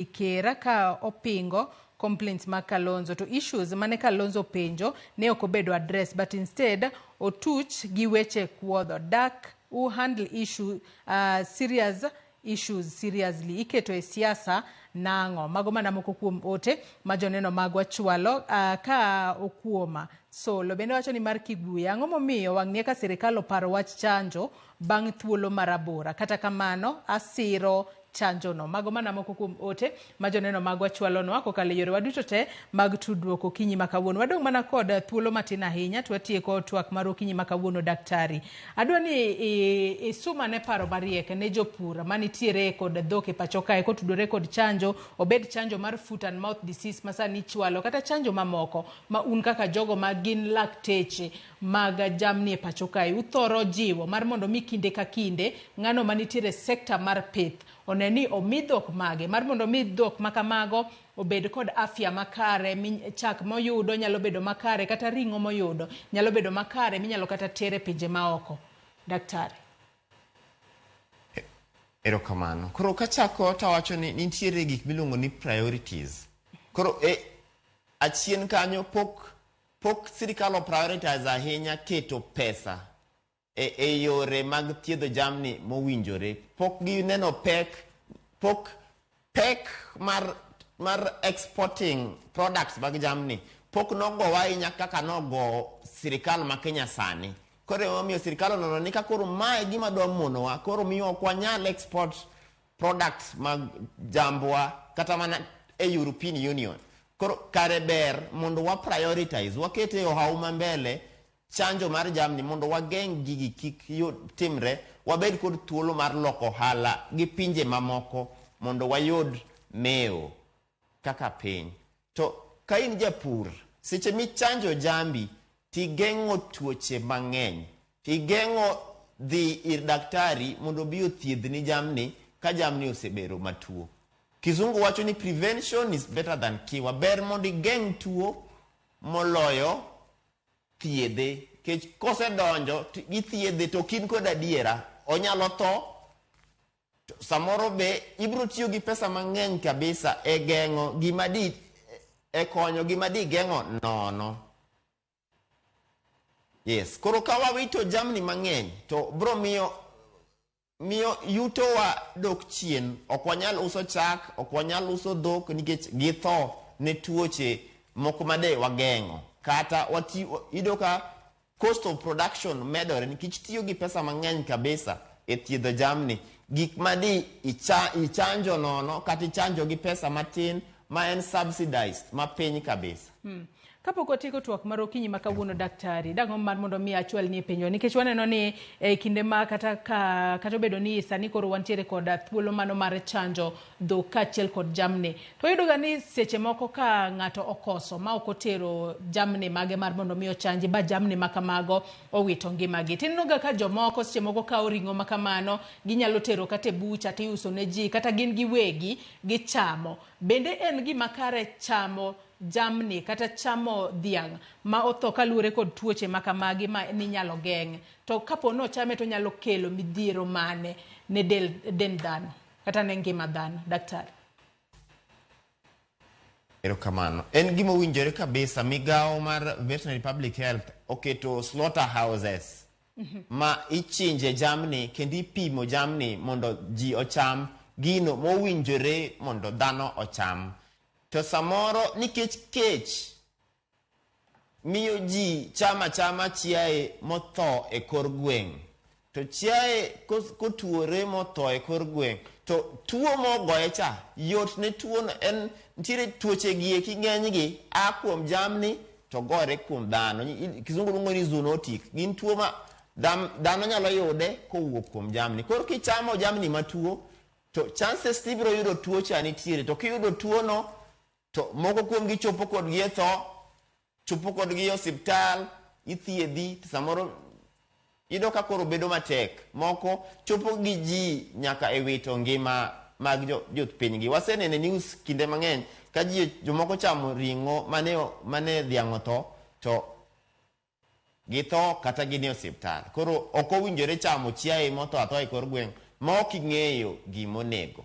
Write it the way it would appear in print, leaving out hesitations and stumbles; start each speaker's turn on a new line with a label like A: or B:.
A: Kera ka opingo complaints ma Kalonzo to issues mane Kalonzo penjo ne ok obedo address, but instead otuch gi weche kuodho. Dak who handle serious issues seriously iketo e siasa nango. Mago mana moko kuom ote ma joneno magwa chwalo ka okuoma solo. Bende wacho ni mar Kibuya, ang'o momiyo wang'e ka sirikal oparo wach chanjo bang' thuolo marabora. Kata kamano asiro chanjo no. Mago mana moko kuom ote ma joneno magwa chwalo no kokalo yore waduto te mag tudruok okinyi makawuono. Wadong' mana kod thuolo matin ahinya to watieko twak mar okinyi makawuono. Daktari, adwa ni isuma ne paro mariek ne jopur manitiere kod dhok e pacho kae kotudore kod chanjo, obed chanjo mar foot and mouth disease masani chwalo kata chanjo mamoko ma un kaka jogo ma gin lakteche mag jamni e pacho kae uthoro jiwo mar mondo mi kinde ka kinde ng'ano manitiere sekta mar pith oneni omi dhok mage mar mondo mi dhok makamago obed kod afya makare, chak moyudo nyalo bedo makare, kata ring'o moyudo nyalo bedo makare minyalo kata tere pinje maoko. Daktari.
B: Erokamano. Koro kachako tawacho ni nitiere gik miluongo ni priorities. Koro achien kanyo pok sirikal prioritize ahinya keto pesa e yore mag thiedho jamni mowinjore. Pok gineno pek mar exporting products mag jamni pok nogo ahinya kaka nogo sirikal ma Kenya sani. Koro omiyo sirikal nono ni koro mae gima dwa monowa, koro miyo ok wanyal export products mag jambwa kata mana e European Union. Koro kare ber mondo wa prioritize, wakete ohauma mbele chanjo mar jamni mondo wageng' gigi kik timre, wabed kod thuolo mar loko hala gi pinje mamoko mondo wayud meo kaka piny. To ka in japur, seche michanjo jambi tigeng'o tuoche mang'eny, tigeng'o dhi ir daktari mondo bi othiedhni jamni ka jamni osebedo matuo. Kizungu wacho ni prevention is better than cure. Ber mondo igeng' tuo moloyo thiedhe. Kech kose donjo githiedhe to kin kod adiera onyalo tho. Samoro be ibro tiyo gi pesa mang'eny kabisa e geng'o gimadi konyo gimadi geng'o nono. Yes, koro ka wawito jamni mang'eny to bro miyo yuto wa dok chien. Ok wanyal uso chak, ok wanyal uso dhok nikech githo ne tuoche moko made wageng'o. Kata ido ka cost of production medore nikech tiyo gi pesa mang'eny kabisa e thiedho jamni. Gik madi ichanjo nono kata ichanjo gi pesa matin ma en subsidized ma piny kabisa.
A: Kapok otieko twak mar okinyi makawuono daktari, dang'o mar mondo mi achwal ni penjo nikech waneno ni kinde ma kata obedo ni sani koro wantiere kod thuolo mano mar chanjo dhok kaachiel kod jamni. To yudo ga ni seche moko ka ng'ato okoso ma ok otero jamni mage mar mondo mi ochanji ba jamni makamago owito ngimagi. Tineno ga ka jomoko seche moko kawo ring'o makamano ginyalo tero kata e bucha tiuso ne ji kata gin giwegi gichamo. Bende en gima kare chamo jamni kata chamo dhiang' ma otho kaluwore kod tuoche makamagi ma ninyalo geng'? To kapo no chame to nyalo kelo midhiero mane ne dend dhano kata ne ngima dhano? Daktari.
B: Erokamano. En gima owinjore kabisa migawo mar Veterinary Public Health oketo slaughterhouses ma ichinje jamni kendo ipimo jamni mondo ji ocham gino mowinjore mondo dhano ocham. To samoro nikech kech miyo ji chama chiaye motho e kor gweng'. To chiaye kotuore motho e kor gweng' to tuo mogoye cha yot ne tuo no en nitiere tuoche gieki ng'enygi kuom jamni to gore kuom dhano. Kizungu luongo ni zoonotic. Gin tuo ma dhano nyalo yude kowuok kuom jamni. Koro kichamo jamni matuo to chances tibiro yudo tuo cha nitiere. To kiyudo tuo no to moko kuom gi chopo kod gi e tho, chopo kod gi osiptal, ithiedhi, samoro ido ka koro bedo matek. Moko chopo gi ji nyaka e wito ngima mag jopinygi. Wasenene news kinde mang'eny ka jomoko chamo ring'o mane dhiang' otho to githo kata gin e osiptal. Koro ok owinjore chamo chiaye motho atho e kor gweng' ma ok ing'eyo gimonego.